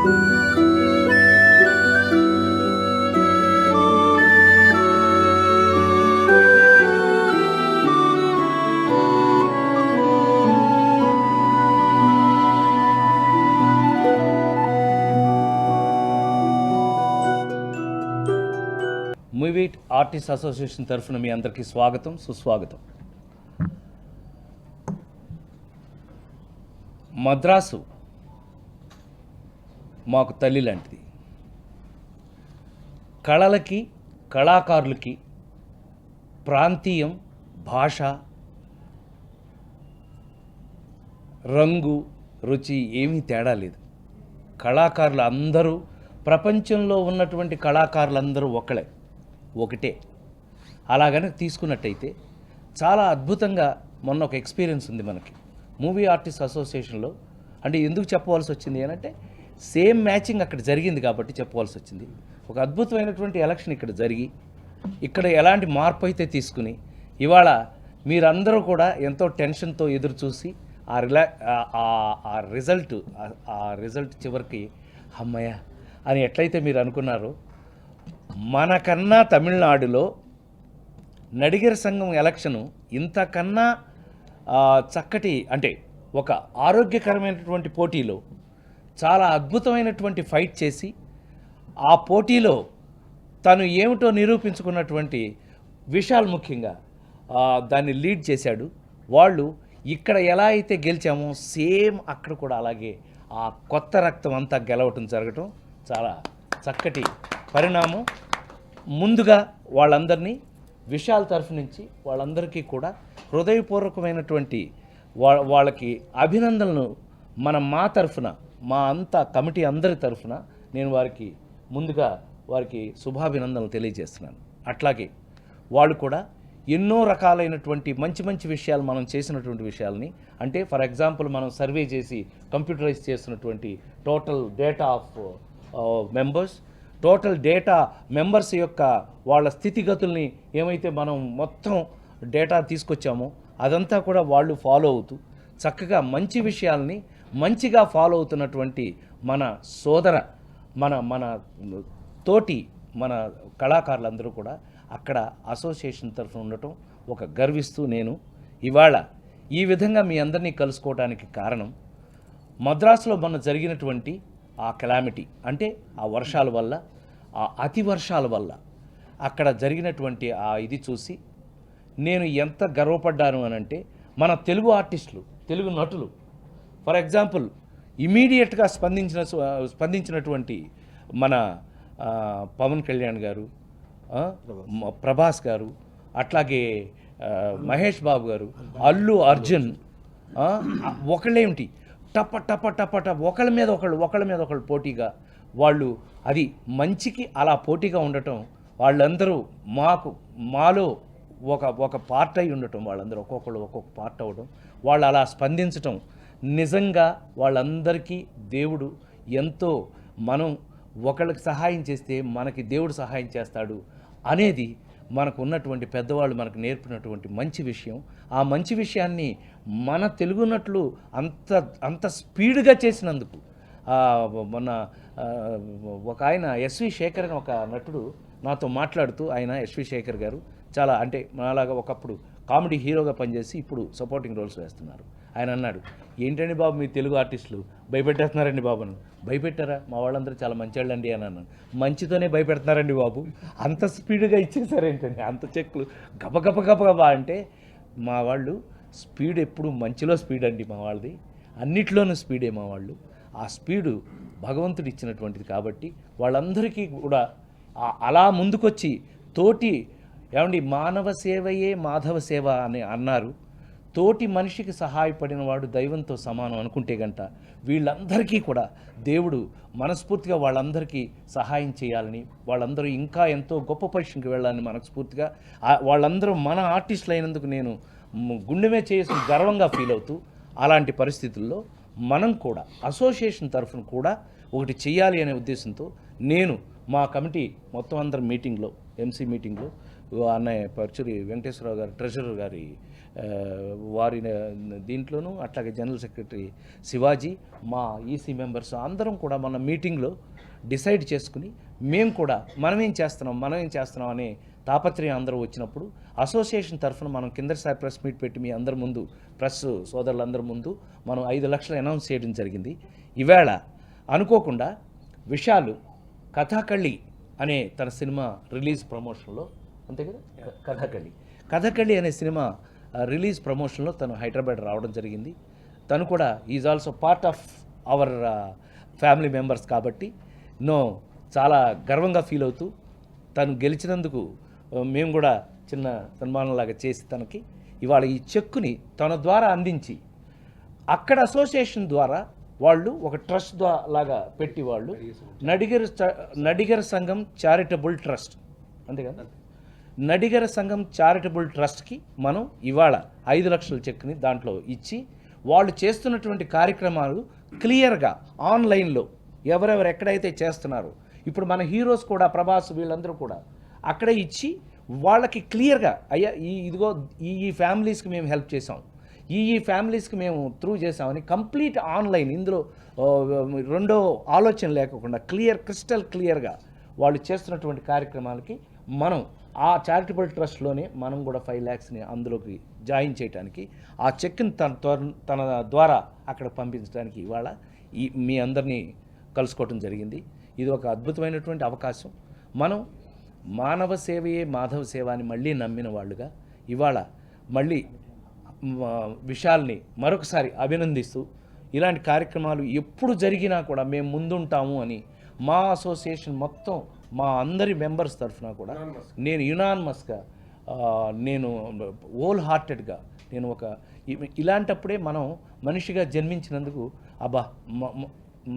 Movie artist association తరఫున మీ అందరికీ స్వాగతం, సుస్వాగతం. మద్రాసు మాకు తల్లి లాంటిది. కళలకి, కళాకారులకి ప్రాంతీయం, భాష, రంగు, రుచి ఏమీ తేడా లేదు. కళాకారులు అందరూ, ప్రపంచంలో ఉన్నటువంటి కళాకారులందరూ ఒకటే. అలా కనుక తీసుకున్నట్టయితే చాలా అద్భుతంగా మొన్న ఒక ఎక్స్పీరియన్స్ ఉంది మనకి మూవీ ఆర్టిస్ట్ అసోసియేషన్లో. అంటే ఎందుకు చెప్పవలసి వచ్చింది అంటే సేమ్ మ్యాచింగ్ అక్కడ జరిగింది కాబట్టి చెప్పవలసి వచ్చింది. ఒక అద్భుతమైనటువంటి ఎలక్షన్ ఇక్కడ జరిగి, ఇక్కడ ఎలాంటి మార్పు అయితే తీసుకుని ఇవాళ మీరందరూ కూడా ఎంతో టెన్షన్తో ఎదురు చూసి ఆ రిజల్ట్ చివరికి అమ్మయ్య అని ఎట్లయితే మీరు అనుకున్నారో, మనకన్నా తమిళనాడులో నడిగర్ సంఘం ఎలక్షను ఇంతకన్నా చక్కటి, అంటే ఒక ఆరోగ్యకరమైనటువంటి పోటీలో చాలా అద్భుతమైనటువంటి ఫైట్ చేసి ఆ పోటీలో తను ఏమిటో నిరూపించుకున్నటువంటి విశాల్ ముఖ్యంగా దాన్ని లీడ్ చేశాడు. వాళ్ళు ఇక్కడ ఎలా అయితే గెలిచామో సేమ్ అక్కడ కూడా అలాగే ఆ కొత్త రక్తం అంతా గెలవటం జరగటం చాలా చక్కటి పరిణామం. ముందుగా వాళ్ళందరినీ విశాల్ తరఫు నుంచి వాళ్ళందరికీ కూడా హృదయపూర్వకమైనటువంటి వాళ్ళకి అభినందనలు మా తరఫున, మా అంతా కమిటీ అందరి తరఫున నేను ముందుగా వారికి శుభాభినందనలు తెలియజేస్తున్నాను. అట్లాగే వాళ్ళు కూడా ఎన్నో రకాలైనటువంటి మంచి విషయాలు మనం చేసినటువంటి విషయాలని, అంటే ఫర్ ఎగ్జాంపుల్ మనం సర్వే చేసి కంప్యూటరైజ్ చేసినటువంటి టోటల్ డేటా ఆఫ్ మెంబర్స్ యొక్క వాళ్ళ స్థితిగతుల్ని ఏమైతే మనం మొత్తం డేటా తీసుకొచ్చామో అదంతా కూడా వాళ్ళు ఫాలో అవుతూ చక్కగా మంచి విషయాల్ని మంచిగా ఫాలో అవుతున్నటువంటి మన తోటి కళాకారులందరూ కూడా అక్కడ అసోసియేషన్ తరఫున ఉండటం ఒక గర్విస్తూ నేను ఇవాళ ఈ విధంగా మీ అందరినీ కలుసుకోవడానికి కారణం మద్రాసులో మొన్న జరిగినటువంటి ఆ కెలామిటీ, అంటే ఆ వర్షాల వల్ల, ఆ అతి వర్షాల వల్ల అక్కడ జరిగినటువంటి ఆ ఇది చూసి నేను ఎంత గర్వపడ్డాను అనంటే, మన తెలుగు ఆర్టిస్టులు, తెలుగు నటులు ఫర్ ఎగ్జాంపుల్ ఇమీడియట్గా స్పందించినటువంటి మన పవన్ కళ్యాణ్ గారు, ప్రభాస్ గారు, అట్లాగే మహేష్ బాబు గారు, అల్లు అర్జున్, ఒకళ్ళేమిటి టప టప టప టప ఒకళ్ళ మీద ఒకళ్ళు పోటీగా వాళ్ళు, అది మంచికి అలా పోటీగా ఉండటం, వాళ్ళందరూ మాలో ఒక పార్ట్ అయి ఉండటం, వాళ్ళందరూ ఒక్కొక్క పార్ట్ అవ్వడం, వాళ్ళు అలా స్పందించటం, నిజంగా వాళ్ళందరికీ దేవుడు ఎంతో, మనం ఒకళ్ళకి సహాయం చేస్తే మనకి దేవుడు సహాయం చేస్తాడు అనేది మనకు ఉన్నటువంటి పెద్దవాళ్ళు మనకు నేర్పినటువంటి మంచి విషయం. ఆ మంచి విషయాన్ని మన తెలుగునట్లు అంత స్పీడ్గా చేసినందుకు మొన్న ఒక ఆయన ఎస్వి శేఖర్ అని ఒక నటుడు నాతో మాట్లాడుతూ, ఆయన ఎస్వి శేఖర్ గారు చాలా, అంటే నాలాగా ఒకప్పుడు కామెడీ హీరోగా పనిచేసి ఇప్పుడు సపోర్టింగ్ రోల్స్ వేస్తున్నారు. ఆయన అన్నాడు, ఏంటండి బాబు మీ తెలుగు ఆర్టిస్టులు భయపెట్టేస్తున్నారండి బాబు అని. భయపెట్టారా? మా వాళ్ళందరూ చాలా మంచివాళ్ళండి అని అన్నాను. మంచితోనే భయపెడుతున్నారండి బాబు, అంత స్పీడ్గా ఇచ్చేసారేంటండి, అంత చెక్కులు గబగబా అంటే. మా వాళ్ళు స్పీడ్ ఎప్పుడు మంచిలో స్పీడ్ అండి మా వాళ్ళది, అన్నిట్లోనూ స్పీడే మా వాళ్ళు. ఆ స్పీడు భగవంతుడు ఇచ్చినటువంటిది కాబట్టి వాళ్ళందరికీ కూడా అలా ముందుకొచ్చి తోటి, ఏమండి మానవ సేవయే మాధవ సేవ అని అన్నారు. తోటి మనిషికి సహాయపడిన వాడు దైవంతో సమానం అనుకుంటే గంట వీళ్ళందరికీ కూడా దేవుడు మనస్ఫూర్తిగా వాళ్ళందరికీ సహాయం చేయాలని, వాళ్ళందరూ ఇంకా ఎంతో గొప్ప పొజిషన్కి వెళ్ళాలని మనస్ఫూర్తిగా, వాళ్ళందరూ మన ఆర్టిస్టులు అయినందుకు నేను గుండెమే చేసి గర్వంగా ఫీల్ అవుతూ, అలాంటి పరిస్థితుల్లో మనం కూడా అసోసియేషన్ తరఫున కూడా ఒకటి చెయ్యాలి అనే ఉద్దేశంతో నేను మా కమిటీ మొత్తం అందరి మీటింగ్లో, ఎంసీ మీటింగ్లో అన్నయ్య పర్చురి వెంకటేశ్వరరావు గారు ట్రెజరర్ గారి వారి దీంట్లోనూ అట్లాగే జనరల్ సెక్రటరీ శివాజీ, మా ఈసీ మెంబర్స్ అందరం కూడా మన మీటింగ్లో డిసైడ్ చేసుకుని మేము కూడా మనమేం చేస్తున్నాం అనే తాపత్రయం అందరూ వచ్చినప్పుడు అసోసియేషన్ తరఫున మనం కిందసారి ప్రెస్ మీట్ పెట్టి మీ అందరి ముందు ప్రెస్ సోదరులందరి ముందు మనం 5 లక్షలు అనౌన్స్ చేయడం జరిగింది. ఈవేళ అనుకోకుండా విశాలు కథాకళి అనే తన సినిమా రిలీజ్ ప్రమోషన్లో, అంతే కదా, కథాకళి అనే సినిమా రిలీజ్ ప్రమోషన్లో తను హైదరాబాద్ రావడం జరిగింది. తను కూడా is also part of our family members కాబట్టి చాలా గర్వంగా ఫీల్ అవుతూ తను గెలిచినందుకు మేము కూడా చిన్న సన్మానంలాగా చేసి తనకి ఇవాళ ఈ చెక్కుని తన ద్వారా అందించి అక్కడ అసోసియేషన్ ద్వారా వాళ్ళు ఒక ట్రస్ట్ లాగా పెట్టి వాళ్ళు నడిగర సంఘం చారిటబుల్ ట్రస్ట్, అంతే కదా, నడిగర సంఘం చారిటబుల్ ట్రస్ట్కి మనం ఇవాళ 5 లక్షల చెక్ని దాంట్లో ఇచ్చి వాళ్ళు చేస్తున్నటువంటి కార్యక్రమాలు క్లియర్గా ఆన్లైన్లో ఎవరెవరు ఎక్కడైతే చేస్తున్నారో ఇప్పుడు మన హీరోస్ కూడా ప్రభాస్ వీళ్ళందరూ కూడా అక్కడే ఇచ్చి వాళ్ళకి క్లియర్గా అయ్యా ఇదిగో ఈ ఫ్యామిలీస్కి మేము హెల్ప్ చేసాం, ఈ ఫ్యామిలీస్కి మేము త్రూ చేసామని కంప్లీట్ ఆన్లైన్, ఇందులో రెండో ఆలోచన లేకుండా క్రిస్టల్ క్లియర్గా వాళ్ళు చేస్తున్నటువంటి కార్యక్రమాలకి మనం ఆ చారిటబుల్ ట్రస్ట్లోనే మనం కూడా 5 lakhsని అందులోకి జాయిన్ చేయడానికి ఆ చెక్ని తన ద్వారా అక్కడ పంపించడానికి ఇవాళ మీ అందరినీ కలుసుకోవటం జరిగింది. ఇది ఒక అద్భుతమైనటువంటి అవకాశం. మనం మానవ సేవయే మాధవ సేవ అని మళ్ళీ నమ్మిన వాళ్ళుగా ఇవాళ మళ్ళీ విశాల్ని మరొకసారి అభినందిస్తూ ఇలాంటి కార్యక్రమాలు ఎప్పుడు జరిగినా కూడా మేము ముందుంటాము అని మా అసోసియేషన్ మొత్తం మా అందరి మెంబర్స్ తరఫున కూడా నేను యునానిమస్గా నేను హోల్ హార్టెడ్గా నేను ఇలాంటప్పుడే మనం మనిషిగా జన్మించినందుకు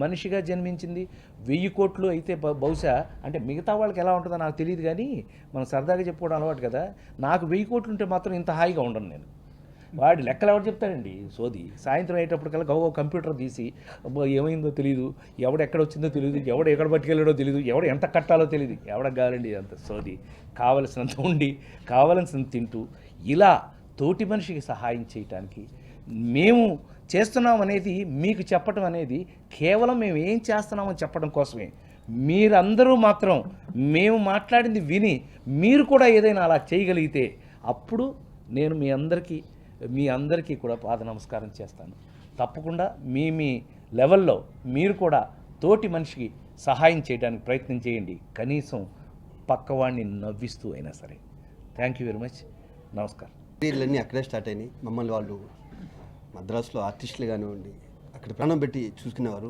మనిషిగా జన్మించింది 1000 కోట్లు అయితే బహుశా అంటే మిగతా వాళ్ళకి ఎలా ఉంటుందో నాకు తెలియదు, కానీ మనం సరదాగా చెప్పుకోవడం అలవాటు కదా. నాకు 1000 కోట్లు ఉంటే మాత్రం ఇంత హాయిగా ఉండను నేను. వాడి లెక్కలు ఎవరు చెప్తాడండి సోది. సాయంత్రం అయ్యేటప్పటికల్లా కంప్యూటర్ తీసి ఏమైందో తెలియదు, ఎవడు ఎక్కడ వచ్చిందో తెలియదు, ఎవడు ఎక్కడ పట్టుకెళ్ళాడో తెలియదు, ఎవడు ఎంత కట్టాలో తెలియదు, ఎవడకు కావాలండి అంత సోది. కావలసినంత ఉండి కావలసినంత తింటూ ఇలా తోటి మనిషికి సహాయం చేయటానికి మేము చేస్తున్నాం అనేది మీకు చెప్పడం అనేది కేవలం మేము ఏం చేస్తున్నామని చెప్పడం కోసమే. మీరందరూ మాత్రం మేము మాట్లాడింది విని మీరు కూడా ఏదైనా అలా చేయగలిగితే అప్పుడు నేను మీ అందరికీ కూడా పాద నమస్కారం చేస్తాను. తప్పకుండా మీ లెవెల్లో మీరు కూడా తోటి మనిషికి సహాయం చేయడానికి ప్రయత్నం చేయండి, కనీసం పక్కవాడిని నవ్విస్తూ అయినా సరే. Thank you very much. నమస్కారం. వీళ్ళన్నీ అక్కడే స్టార్ట్ అయినాయి. మమ్మల్ని వాళ్ళు మద్రాసులో ఆర్టిస్టులు కానివ్వండి అక్కడ ప్రాణం పెట్టి చూసుకునేవారు.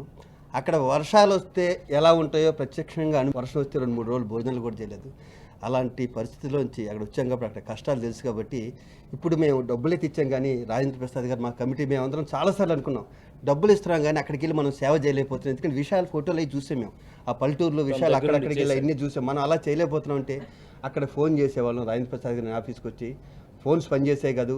అక్కడ వర్షాలు వస్తే ఎలా ఉంటాయో ప్రత్యక్షంగా వర్షం వస్తే 2-3 రోజులు భోజనాలు కూడా చేయలేదు. అలాంటి పరిస్థితిలోంచి అక్కడ వచ్చాం కాబట్టి అక్కడ కష్టాలు తెలుసు కాబట్టి ఇప్పుడు మేము డబ్బులు ఇచ్చాం. కానీ రాజేంద్ర ప్రసాద్ గారు మా కమిటీ మేమందరం చాలాసార్లు అనుకున్నాం డబ్బులు ఇస్తున్నాం కానీ అక్కడికి వెళ్ళి మనం సేవ చేయలేకపోతున్నాం. ఎందుకంటే విషయాలు ఫోటోలు అవి చూసాం, మేము ఆ పల్లెటూరులో విషయాలు అక్కడికి వెళ్ళి అన్నీ చూసాం. మనం అలా చేయలేకపోతున్నాం అంటే అక్కడ ఫోన్ చేసేవాళ్ళం. రాజేంద్ర ప్రసాద్ గారిని ఆఫీస్కి వచ్చి ఫోన్స్ పనిచేసే కాదు,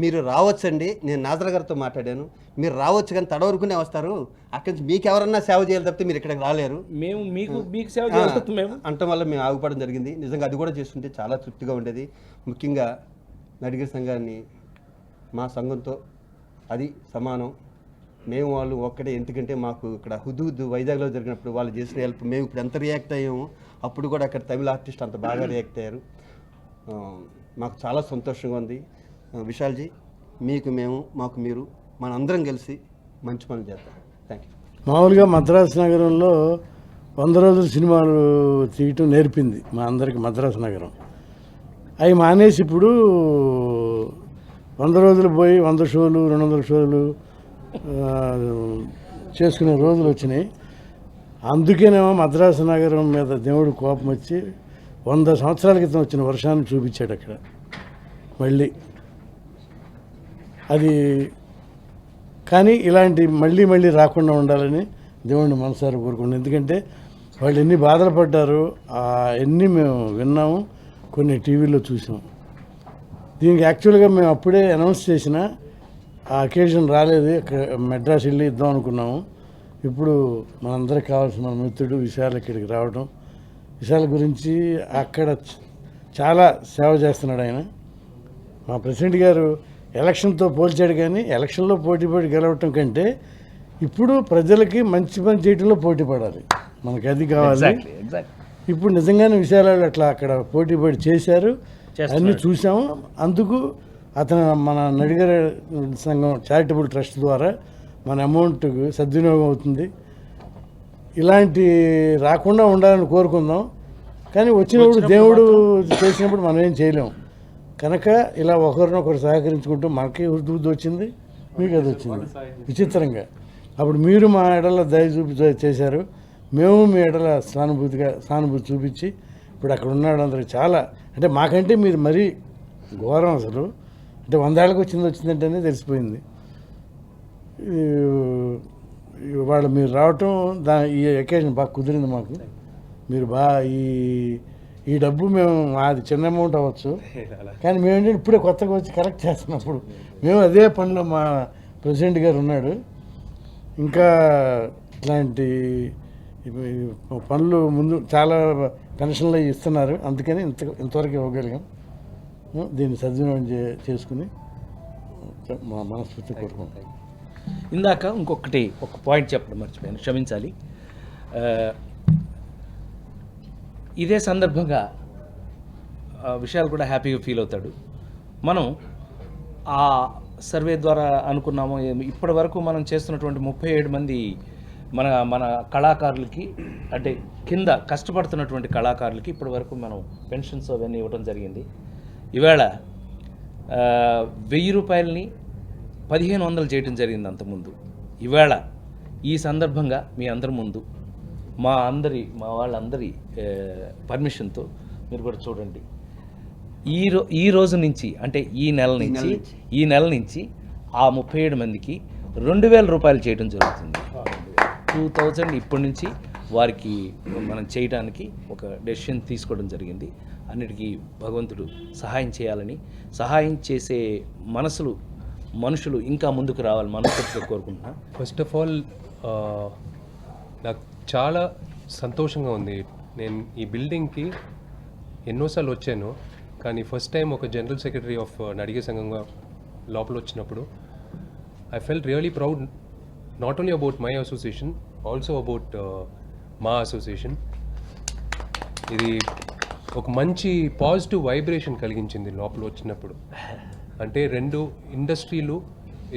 మీరు రావచ్చండి, నేను నాజర్ గారితో మాట్లాడాను, మీరు రావచ్చు కానీ తడవరుకునే వస్తారు, అక్కడి నుంచి మీకు ఎవరన్నా సేవ చేయాలి తప్పితే మీరు ఇక్కడికి రాలేరు, మేము మీకు సేవ చేస్తాం మేము అంటం వల్ల మేము ఆగుపడడం జరిగింది. నిజంగా అది కూడా చేస్తుంటే చాలా తృప్తిగా ఉండేది. ముఖ్యంగా నడిగర్ సంఘాన్ని మా సంఘంతో అది సమానం, మేము వాళ్ళు ఒక్కటే. ఎందుకంటే మాకు ఇక్కడ హుదూద్ వైజాగ్లో జరిగినప్పుడు వాళ్ళు చేసిన హెల్ప్ మేము ఇప్పుడు ఎంత రియాక్ట్ అయ్యామో అప్పుడు కూడా అక్కడ తమిళ ఆర్టిస్ట్ అంత బాగా రియాక్ట్ అయ్యారు. మాకు చాలా సంతోషంగా ఉంది. విశాల్జీ, మీకు మేము మాకు మీరు మనందరం కలిసి మంచి పనులు చేద్దాం. Thank you. మామూలుగా మద్రాసు నగరంలో 100 రోజుల సినిమాలు తీయటం నేర్పింది మా అందరికి మద్రాసు నగరం. అవి మానేసి ఇప్పుడు 100 రోజులు పోయి 100 షోలు 200 షోలు చేసుకునే రోజులు వచ్చినాయి. అందుకేనేమో మద్రాసు నగరం మీద దేవుడు కోపం వచ్చి 100 సంవత్సరాల క్రితం వచ్చిన వర్షాన్ని చూపించాడు అక్కడ మళ్ళీ. అది కానీ ఇలాంటి మళ్ళీ రాకుండా ఉండాలని దేవుడిని మనసారి కోరుకున్నాం. ఎందుకంటే వాళ్ళు ఎన్ని బాధలు పడ్డారు ఎన్ని మేము విన్నాము, కొన్ని టీవీలో చూసాం. దీనికి యాక్చువల్గా మేము అప్పుడే అనౌన్స్ చేసిన ఆ అకేషన్ రాలేదు, మెడ్రాస్ వెళ్ళి ఇద్దాం అనుకున్నాము. ఇప్పుడు మనందరికి కావాల్సిన మన మిత్రుడు విశాల్ ఇక్కడికి రావడం, విశాల్ గురించి అక్కడ చాలా సేవ చేస్తున్నాడు ఆయన. మా ప్రెసిడెంట్ గారు ఎలక్షన్తో పోల్చాడు, కానీ ఎలక్షన్లో పోటీ పడి గెలవటం కంటే ఇప్పుడు ప్రజలకి మంచి పని చేయడంలో పోటీ పడాలి, మనకి అది కావాలి. ఎగ్జాక్ట్లీ ఇప్పుడు నిజంగానే విశాలాలు అట్లా అక్కడ పోటీ పడి చేశారు, చేస్తున్నాడు. అన్నీ చూసాము. అందుకు అతను మన నడిగర సంఘం చారిటబుల్ ట్రస్ట్ ద్వారా మన అమౌంట్ సద్వినియోగం అవుతుంది. ఇలాంటి రాకుండా ఉండాలని కోరుకుందాం, కానీ వచ్చినప్పుడు దేవుడు చేసినప్పుడు మనం ఏం చేయలేం కనుక ఇలా ఒకరినొకరు సహకరించుకుంటూ మనకి ఉద్దు వచ్చింది, మీకు అది వచ్చింది విచిత్రంగా. అప్పుడు మీరు మా ఎడల దయ చూపి చేశారు, మేము మీ ఎడల సానుభూతి చూపించి ఇప్పుడు అక్కడ ఉన్నాడు అందరికి చాలా, అంటే మాకంటే మీరు మరీ ఘోరం అసలు, అంటే 100 ఏళ్ళకి వచ్చిందంటేనే తెలిసిపోయింది. ఇవాళ మీరు రావటం ఈ అకేషన్ బాగా కుదిరింది మాకు. మీరు బాగా ఈ డబ్బు మేము అది చిన్న అమౌంట్ అవ్వచ్చు, కానీ మేమేంటంటే ఇప్పుడే కొత్తగా వచ్చి కరెక్ట్ చేస్తున్నప్పుడు మేము అదే పనిలో మా ప్రెసిడెంట్ గారు ఉన్నాడు. ఇంకా ఇట్లాంటి పనులు ముందు చాలా పెన్షన్లు ఇస్తున్నారు, అందుకని ఇంతవరకు ఇవ్వగలిగాం. దీన్ని సద్వినియోగం చేసుకుని మా మనస్ఫూర్తి కోరుకుంటాం. ఇందాక ఒక పాయింట్ చెప్పడం మర్చిపోయాను, క్షమించాలి. ఇదే సందర్భంగా విషయాలు కూడా హ్యాపీగా ఫీల్ అవుతాడు. మనం ఆ సర్వే ద్వారా అనుకున్నాము, ఇప్పటి వరకు మనం చేస్తున్నటువంటి 37 మంది మన కళాకారులకి, అంటే కింద కష్టపడుతున్నటువంటి కళాకారులకి ఇప్పటి వరకు మనం పెన్షన్స్ అవన్నీ ఇవ్వడం జరిగింది. ఈవేళ 1000 రూపాయలని 1500 చేయడం జరిగింది అంతకుముందు. ఈవేళ ఈ సందర్భంగా మీ అందరి ముందు మా వాళ్ళందరి పర్మిషన్తో మీరు కూడా చూడండి, ఈ రోజు నుంచి అంటే ఈ నెల నుంచి ఆ 37 మందికి 2000 రూపాయలు చేయడం జరుగుతుంది. 2000 ఇప్పటి నుంచి వారికి మనం చేయడానికి ఒక డెసిషన్ తీసుకోవడం జరిగింది. అన్నిటికీ భగవంతుడు సహాయం చేయాలని, సహాయం చేసే మనుషులు ఇంకా ముందుకు రావాలి మనస్ఫూర్తిగా కోరుకుంటున్నాను. ఫస్ట్ ఆఫ్ ఆల్ నాకు చాలా సంతోషంగా ఉంది. నేను ఈ బిల్డింగ్కి ఎన్నోసార్లు వచ్చాను, కానీ ఫస్ట్ టైం ఒక జనరల్ సెక్రటరీ ఆఫ్ నడిగే సంఘంగా లోపల వచ్చినప్పుడు I felt really proud, not only about my association, also about మా అసోసియేషన్. ఇది ఒక మంచి పాజిటివ్ వైబ్రేషన్ కలిగించింది లోపల వచ్చినప్పుడు. అంటే 2 ఇండస్ట్రీలు,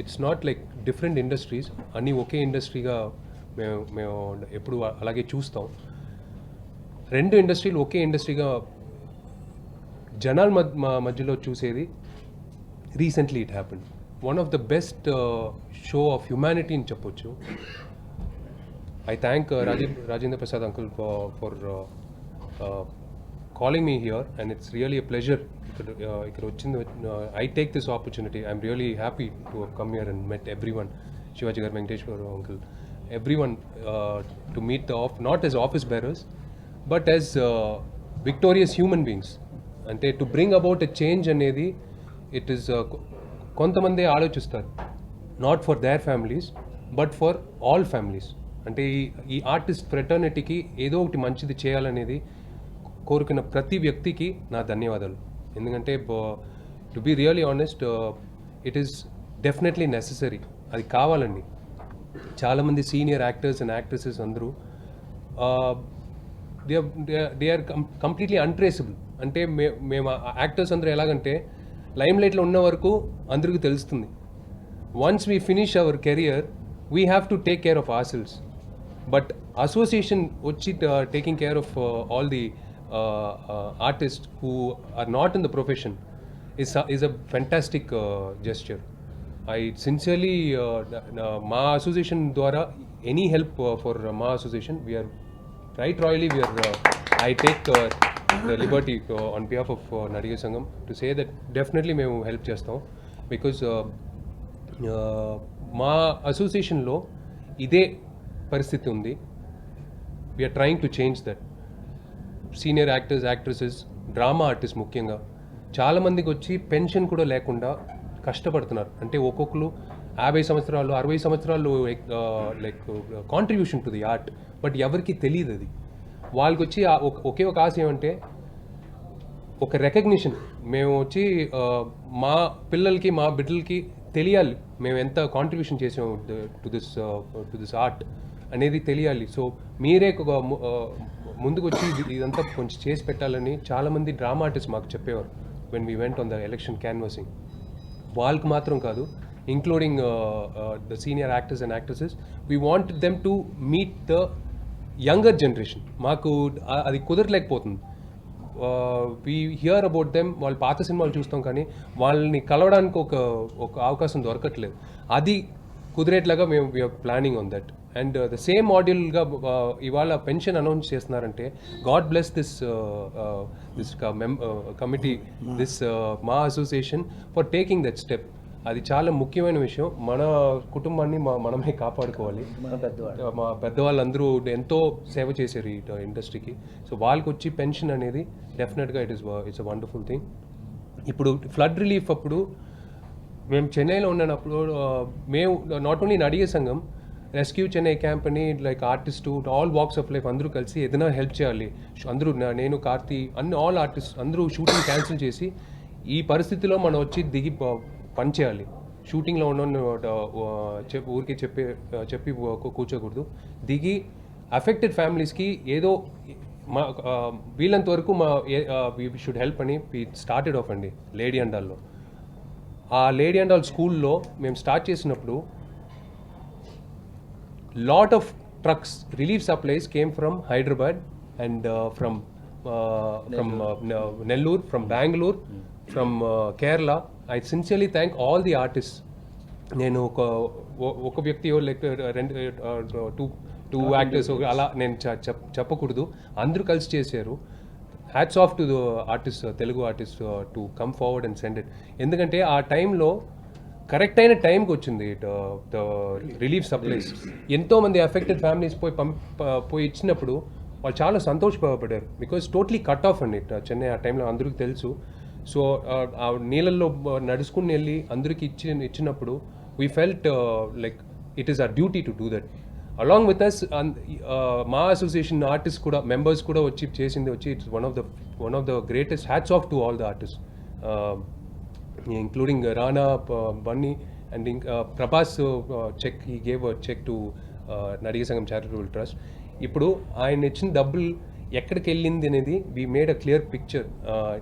it's not like different industries, అన్నీ ఒకే ఇండస్ట్రీగా మేము ఎప్పుడు అలాగే చూస్తాం. 2 ఇండస్ట్రీలు ఒకే ఇండస్ట్రీగా జనాల మధ్యలో చూసేది recently it happened. One of the best show off humanity అని చెప్పొచ్చు. I thank Rajendra Prasad uncle for calling me here, and it's really a pleasure. I take this opportunity. I'm really happy to have come here and met everyone, Shivaji Garu, Venkateshwar uncle, everyone, to meet not as office bearers, but as victorious human beings. Ante to bring about a change anedi, it is kontamande alochistaru, not for their families, but for all families. Ante ee artist fraternity ki edo okati manchidi cheyalanedi కోరుకున్న ప్రతి వ్యక్తికి నా ధన్యవాదాలు. ఎందుకంటే to be really honest, it is definitely necessary, అది కావాలండి. చాలామంది senior actors and actresses అందరూ దే ఆర్ కంప్లీట్లీ అన్ట్రేసబుల్. అంటే మేము యాక్టర్స్ అందరూ ఎలాగంటే లైమ్ లైట్లో ఉన్న వరకు అందరికీ తెలుస్తుంది. Once we finish our career we have to take care of ourselves. But association వచ్చి taking care of all the artists who are not in the profession is a fantastic gesture. I sincerely Ma association dwara any help for Ma association, we are right royally, I take the liberty on behalf of Nadiga Sangam to say that definitely మేము help చేస్తాం. because మా అసోసియేషన్లో ఇదే పరిస్థితి ఉంది. we are trying to change that. Senior actors, actresses, drama artist ముఖ్యంగా చాలామందికి వచ్చి పెన్షన్ కూడా లేకుండా కష్టపడుతున్నారు. అంటే ఒక్కొక్కరు 50 సంవత్సరాలు 60 సంవత్సరాలు like contribution to the art, but ఎవరికి తెలియదు అది. వాళ్ళకి వచ్చి ఒకే ఒక ఆశ ఏమంటే ఒక రికగ్నిషన్ మేము వచ్చి మా పిల్లలకి మా బిడ్డలకి తెలియాలి మేము ఎంత కాంట్రిబ్యూషన్ చేసాము టు దిస్ ఆర్ట్ అనేది తెలియాలి. సో మీరే ముందుకు వచ్చి ఇదంతా కొంచెం చేసి పెట్టాలని చాలామంది డ్రామా ఆర్టిస్ట్ మాకు చెప్పేవారు when we went on the election canvassing. వాళ్ళకి మాత్రం కాదు, including the senior actors and actresses, we want them to meet the younger generation. మాకు అది కుదరలేకపోతుంది. వీ హియర్ అబౌట్ దెమ్, వాళ్ళు పాత సినిమాలు చూస్తాం కానీ వాళ్ళని కలవడానికి ఒక అవకాశం దొరకట్లేదు. అది కుదిరేట్లాగా మేము we're planning on that. And the same మాడ్యూల్గా ఇవాళ పెన్షన్ అనౌన్స్ చేస్తున్నారంటే God bless this committee, this మా association for taking that step. అది చాలా ముఖ్యమైన విషయం. మన కుటుంబాన్ని మనమే కాపాడుకోవాలి. మా పెద్దవాళ్ళందరూ ఎంతో సేవ చేశారు ఈ ఇండస్ట్రీకి. సో వాళ్ళకి వచ్చి పెన్షన్ అనేది డెఫినెట్గా ఇట్స్ అ వండర్ఫుల్ థింగ్. ఇప్పుడు ఫ్లడ్ రిలీఫ్ అప్పుడు మేము చెన్నైలో ఉన్నప్పుడు మేము నాట్ ఓన్లీ నడిగే సంఘం, రెస్క్యూ చెన్నై క్యాంప్ అని, like artist, all walks of life అందరూ కలిసి ఏదైనా హెల్ప్ చేయాలి. అందరూ నేను, కార్తీ, ఆల్ ఆర్టిస్ట్ అందరూ షూటింగ్ క్యాన్సిల్ చేసి ఈ పరిస్థితిలో మనం వచ్చి దిగి పనిచేయాలి. షూటింగ్లో ఉన్న ఊరికి చెప్పి కూర్చోకూడదు. దిగి అఫెక్టెడ్ ఫ్యామిలీస్కి ఏదో మా వీళ్ళంత వరకు వీ షుడ్ హెల్ప్ అని స్టార్టెడ్ ఆఫ్ అండి లేడీ అండాల్లో. ఆ లేడీ అండాల్ స్కూల్లో మేము స్టార్ట్ చేసినప్పుడు lot of trucks, relief supplies came from Hyderabad and from Nellore, from Bangalore, from Kerala. I sincerely thank all the artists. నేను ఒక వ్యక్తి లైక్ టూ యాక్టర్స్ అలా నేను చెప్పకూడదు, అందరూ కలిసి చేశారు. Hats off to the artist, Telugu artist to come forward and send it. ఎందుకంటే ఆ టైంలో కరెక్ట్ అయిన టైంకి వచ్చింది ద రిలీఫ్ సప్లైస్. ఎంతోమంది అఫెక్టెడ్ ఫ్యామిలీస్ పోయి ఇచ్చినప్పుడు వాళ్ళు చాలా సంతోషపడ్డారు. బికాజ్ టోటలీ కట్ ఆఫ్ అండి చెన్నై ఆ టైంలో, అందరికీ తెలుసు. సో ఆ నీళ్ళల్లో నడుచుకుని వెళ్ళి అందరికి ఇచ్చినప్పుడు we felt like it is our duty to do that. Along with us మా అసోసియేషన్ ఆర్టిస్ట్ కూడా, మెంబర్స్ కూడా వచ్చి చేసింది వచ్చి it's one of the greatest. Hats off to all the artist, including Rana, Bunny, and Prabhas check, he gave a check to Nadiga Sangam Charitable Trust. ఇప్పుడు ఆయన ఇచ్చిన డబ్బులు ఎక్కడికి వెళ్ళింది అనేది we made a clear picture.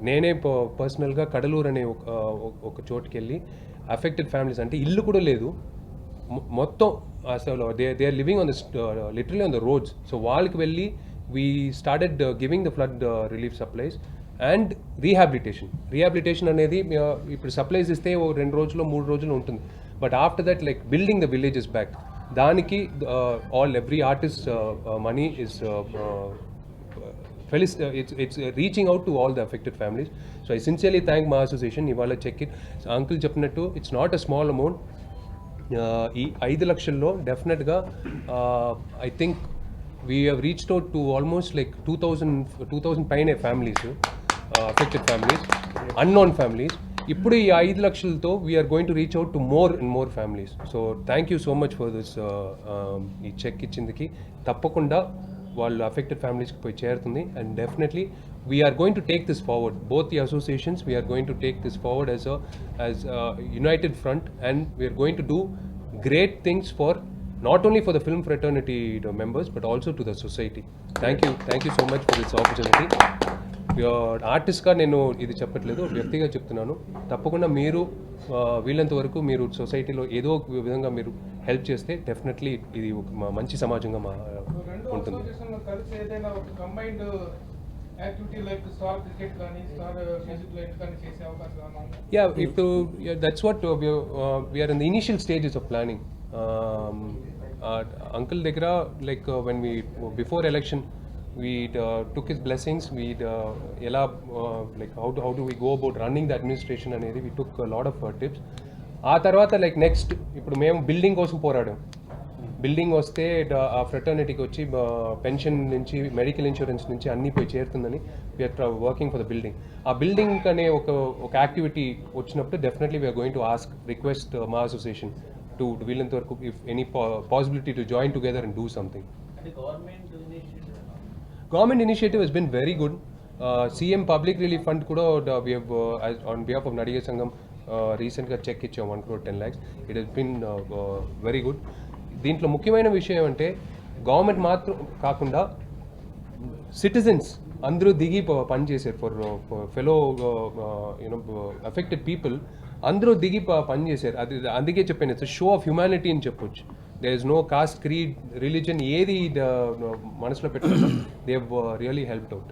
నేనే పర్సనల్గా కడలూరు అనే ఒక చోటుకి వెళ్ళి అఫెక్టెడ్ ఫ్యామిలీస్, అంటే ఇల్లు కూడా లేదు మొత్తం, అసలు they are living on the literally on the roads. So వాళ్ళకి వెళ్ళి we started giving the flood relief supplies and rehabilitation అనేది ఇప్పుడు సప్లైస్ ఇస్తే 2 రోజులు 3 రోజులు ఉంటుంది. But after that like building the villages back, దానికి every artist money is it's reaching out to all the affected families. So I sincerely thank మా association. ఇవాళ check it, uncle చెప్పినట్టు it's not a small amount. ఈ 5 లక్షల్లో డెఫినెట్గా I think we have reached out to almost like 2000 పైనే families, affected families, unknown families. ఇప్పుడు ఈ 5 లక్షలతో we're going to reach out to more and more families. So thank you so much for this. ఈ check ఇచ్చిందికి తప్పకుండా వాళ్ళు affected ఫ్యామిలీస్కి పోయి చేరుతుంది. And definitely we're going to take this forward, both the associations we're going to take this forward as united front, and we're going to do great things for not only for the film fraternity members but also to the society. Thank you so much for this opportunity. ఆర్టిస్ట్గా నేను ఇది చెప్పట్లేదు, వ్యక్తిగా చెప్తున్నాను. తప్పకుండా మీరు వీళ్ళంత వరకు మీరు సొసైటీలో ఏదో ఒక విధంగా మీరు హెల్ప్ చేస్తే డెఫినెట్లీ ఇది ఒక మంచి సమాజంగా ఉంటుంది. Yeah, that's what we are in the initial stages of planning. Uncle దగ్గర like when we before election we took his blessings. We ఎలా like how do we go about running the administration అనేది we took a lot of tips. ఆ తర్వాత like next ఇప్పుడు మేము building కోసం పోరాడాం. Building వస్తే ఆ ఫ్రెటర్నిటీకి వచ్చి పెన్షన్ నుంచి మెడికల్ ఇన్సూరెన్స్ నుంచి అన్నీ పోయి చేరుతుందని we're working for the building. ఆ బిల్డింగ్ అనే ఒక యాక్టివిటీ వచ్చినప్పుడు definitely we're going to request మా అసోసియేషన్ టు వీళ్ళంత వరకు if any possibility to join together and do something. Government initiative has been very good. CM public relief fund కూడా on behalf of Nadigar Sangam రీసెంట్గా cheque ఇచ్చాం 1 crore 10 lakhs. It has been very good. దీంట్లో ముఖ్యమైన విషయం ఏమంటే government మాత్రం కాకుండా citizens అందరూ దిగి పని చేశారు for fellow you know affected people. అందరూ దిగి పని చేశారు. అది అందుకే చెప్పాను, ఇట్స్ షో ఆఫ్ హ్యుమానిటీ అని చెప్పొచ్చు. There is no caste, creed, religion ఏది మనసులో పెట్టుకున్నా they have really helped out.